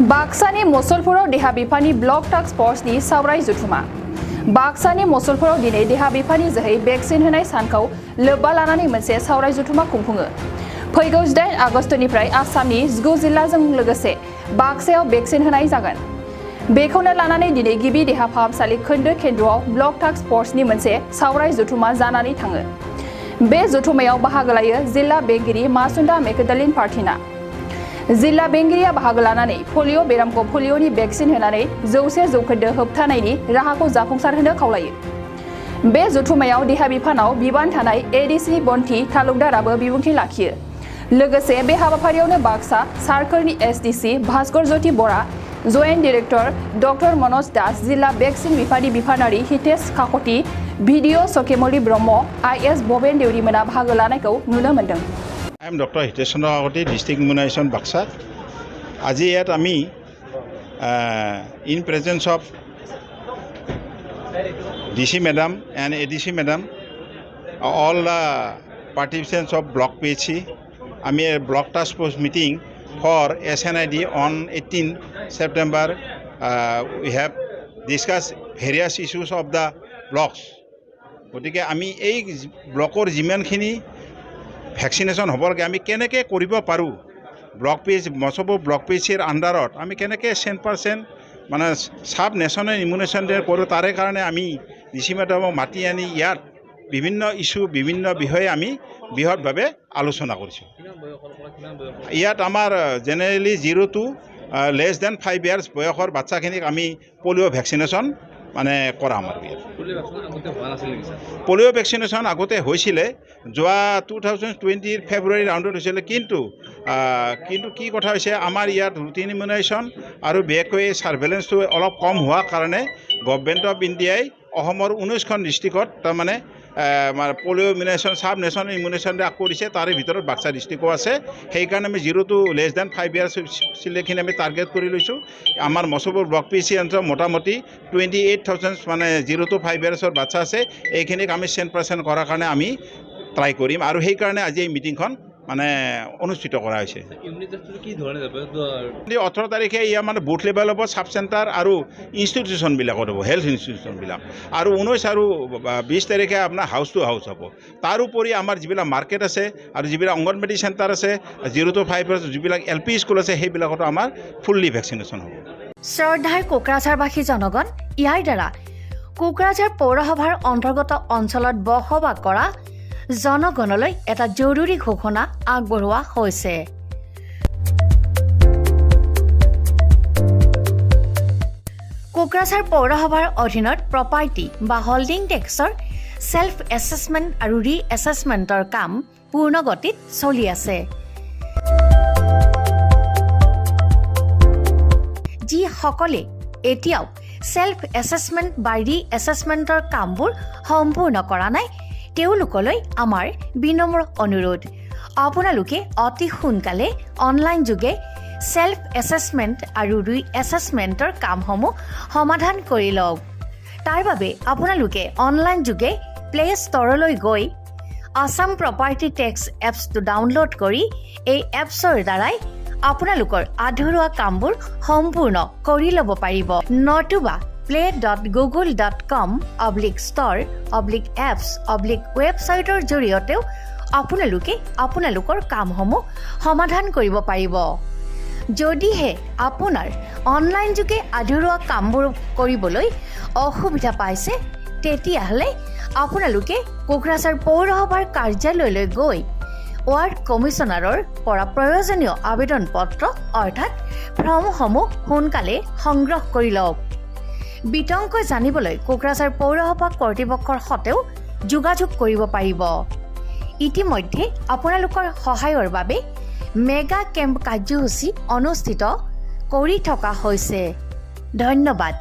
बाक्सानि मसलपुराव देहा बिफाननि block task फर्सनि सावराय जथुमा बाक्सानि मसलपुराव दिनै देहा बिफाननि जोहै भेक्सिन होनाय सानखौ लोब्बा लानानै मोनसे सावराय जथुमा खुंफुङो। फैगौ 8 आगस्तनिफ्राय आसामनि 19 जिल्लाजों लोगोसे बाक्सायाव भेक्सिन होनाय जागोन। बेखौनो लानानै दिनै गिबि देहा फाहामसालि खोन्दो केन्द्रआव ब्लक टास्क फर्सनि मोनसे सावराय जथुमा जानानै थाङो। बे जथुमायाव बाहागो लायो जिल्ला बेंगिरि मासुन्दा मेकडालिन पार्टिना। जिल्ला बेंगिरिया बाहागो लानानै पलिअ बेरामखौ पलिअनि भेक्सिन होनानै 100% होबथानायनि राहाखौ जाफुंसारहोनो खावलायो। बे जथुमायाव देहा बिफानाव बिबान थानाय एडिसि बन्थि तालुकदाराबो बिबुंथि लाखियो। लोगोसे बे हाबाफारियावनो बाक्सा सार्कलनि एसडिसि भास्कर ज्योति बरा, जयेन्ट डाइरेक्टर डक्टर मनज दास, जिल्ला भेक्सिन बिफाननि बिफानारि Hitesh काकति, video सकेमलि Brahma, IS Bhaben देउरिमोना बाहागो लानायखौ नुनो मोन्दों। I am Dr. Hitesh Kakkoti, District Immunization Baksa. আজি ইয়াত আমি in presence of DC Madam and ADC Madam, all the participants of Block PHC, আমি a Block Task Force meeting for SNID on 18 September. We have discussed various issues of the blocks. গতিকে আমি এই ব্লকৰ যিমানখিনি vaccination হবলগীয়া আমি কেনেকৈ কৰিব পাৰোঁ, ব্লক পিএইচ মসলপুৰ ব্লক পিএইচিৰ আণ্ডাৰত আমি কেনেকৈ 100% মানে সাব নেশ্যনেল ইমিউনেশ্যন কৰোঁ, তাৰে কাৰণে আমি ডিচি মেডামক মাতি আনি ইয়াত বিভিন্ন ইস্যু বিভিন্ন বিষয়ে আমি বৃহৎভাৱে আলোচনা কৰিছোঁ। ইয়াত আমাৰ generally 0 to less than 5 years বয়সৰ বাচ্চাখিনিক আমি পলিঅ' ভ্যাকসিনেশ্যন মানে কৰা আমাৰ পলিঅ' ভ্যাকসিনেশ্যন আগতে হৈছিলে, যোৱা 2020 ফেব্ৰুৱাৰী ৰাউণ্ডত হৈছিলে। কিন্তু কি কথা হৈছে, আমাৰ ইয়াত ৰুটিন ইমিউনাইজেশ্যন আৰু বিশেষকৈ ছাৰ্ভেলেঞ্চটো অলপ কম হোৱাৰ কাৰণে গভৰ্ণমেণ্ট অফ ইণ্ডিয়াই অসমৰ 19খন ডিষ্ট্ৰিক্টত তাৰমানে পলিঅ' ইমিউনাইজেশ্যন সাব নেশ্যনেল ইমিউনেশ্যন কৰিছে। তাৰে ভিতৰত বাক্সা ডিষ্ট্ৰিক্টো আছে। সেইকাৰণে আমি 0 to less than 5 years চিলেখিনি আমি টাৰ্গেট কৰি লৈছোঁ। আমাৰ মসলপুৰ ব্লক পিএইচি অঞ্চলত মোটামুটি 28,000 মানে 0 to 5 yearsৰ বাচ্চা আছে। এইখিনিক আমি 100% কৰাৰ কাৰণে আমি ট্ৰাই কৰিম, আৰু সেইকাৰণে আজি এই মিটিংখন মানে অনুষ্ঠিত কৰা হৈছে। 18 তাৰিখে ইয়াৰ মানে বুথ লেভেল হ'ব, সাব চেণ্টাৰ আৰু ইনষ্টিটিউশ্যনবিলাকত হ'ব, হেল্থ ইনষ্টিটিউশ্যনবিলাক, আৰু 19 আৰু 20 তাৰিখে আপোনাৰ হাউচ টু হাউচ হ'ব। তাৰোপৰি আমাৰ যিবিলাক মাৰ্কেট আছে আৰু যিবিলাক অংগনবাদী চেণ্টাৰ আছে, 0 to 5 years যিবিলাক LP স্কুল আছে, সেইবিলাকতো আমাৰ ফুল্লি ভেকচিনেশ্যন হ'ব। শ্ৰদ্ধাৰ কোকৰাঝাৰবাসী জনগণ, ইয়াৰ দ্বাৰা কোকৰাঝাৰ পৌৰসভাৰ অন্তৰ্গত অঞ্চলত বসবাস কৰা জনগণলৈ এটা জৰুৰী ঘোষণা আগবঢ়োৱা হৈছে। কোকৰাঝাৰ পৌৰসভাৰ অধীনত প্ৰপাৰ্টি বা হোল্ডিং টেক্সৰ সেল্ফ এছেছমেণ্ট আৰু ৰি এছেছমেণ্টৰ কাম পূৰ্ণ গতিত চলি আছে। যিসকলে এতিয়াও সেল্ফ এছেছমেণ্ট বা ৰি এছেছমেণ্টৰ কামবোৰ সম্পূৰ্ণ কৰা নাই, তেওঁলোকলৈ আমাৰ বিনম্ৰ অনুৰোধ, আপোনালোকে অতি সোনকালে অনলাইন যোগে সেল্ফ এছেছমেণ্ট আৰু ৰি এছেছমেণ্টৰ কামসমূহ সমাধান কৰি লওক। তাৰ বাবে আপোনালোকে অনলাইন যোগে প্লে ষ্ট'ৰলৈ গৈ আছাম প্ৰপাৰ্টি টেক্স এপছটো ডাউনলোড কৰি এই এপছৰ দ্বাৰাই আপোনালোকৰ আধৰুৱা কামবোৰ সম্পূৰ্ণ কৰি ল'ব পাৰিব। নতুবা play.google.com/store/apps/ৱেবছাইটৰ জৰিয়তেও আপোনালোকে আপোনালোকৰ কামসমূহ সমাধান কৰিব পাৰিব। যদিহে আপোনাৰ অনলাইন যোগে আধৰুৱা কামবোৰ কৰিবলৈ অসুবিধা পাইছে, তেতিয়াহ'লে আপোনালোকে কোকৰাঝাৰ পৌৰসভাৰ কাৰ্যালয়লৈ গৈ ৱাৰ্ড কমিছনাৰৰ পৰা প্ৰয়োজনীয় আবেদন পত্ৰ অৰ্থাৎ ফৰ্মসমূহ সোনকালে সংগ্ৰহ কৰি লওক। বিতংকৈ জানিবলৈ কোকৰাঝাৰ পৌৰসভা কৰ্তৃপক্ষৰ সৈতেও যোগাযোগ কৰিব পাৰিব। ইতিমধ্যে আপোনালোকৰ সহায়ৰ বাবে মেগা কেম্প কাৰ্যসূচী অনুষ্ঠিত কৰি থকা হৈছে। ধন্যবাদ।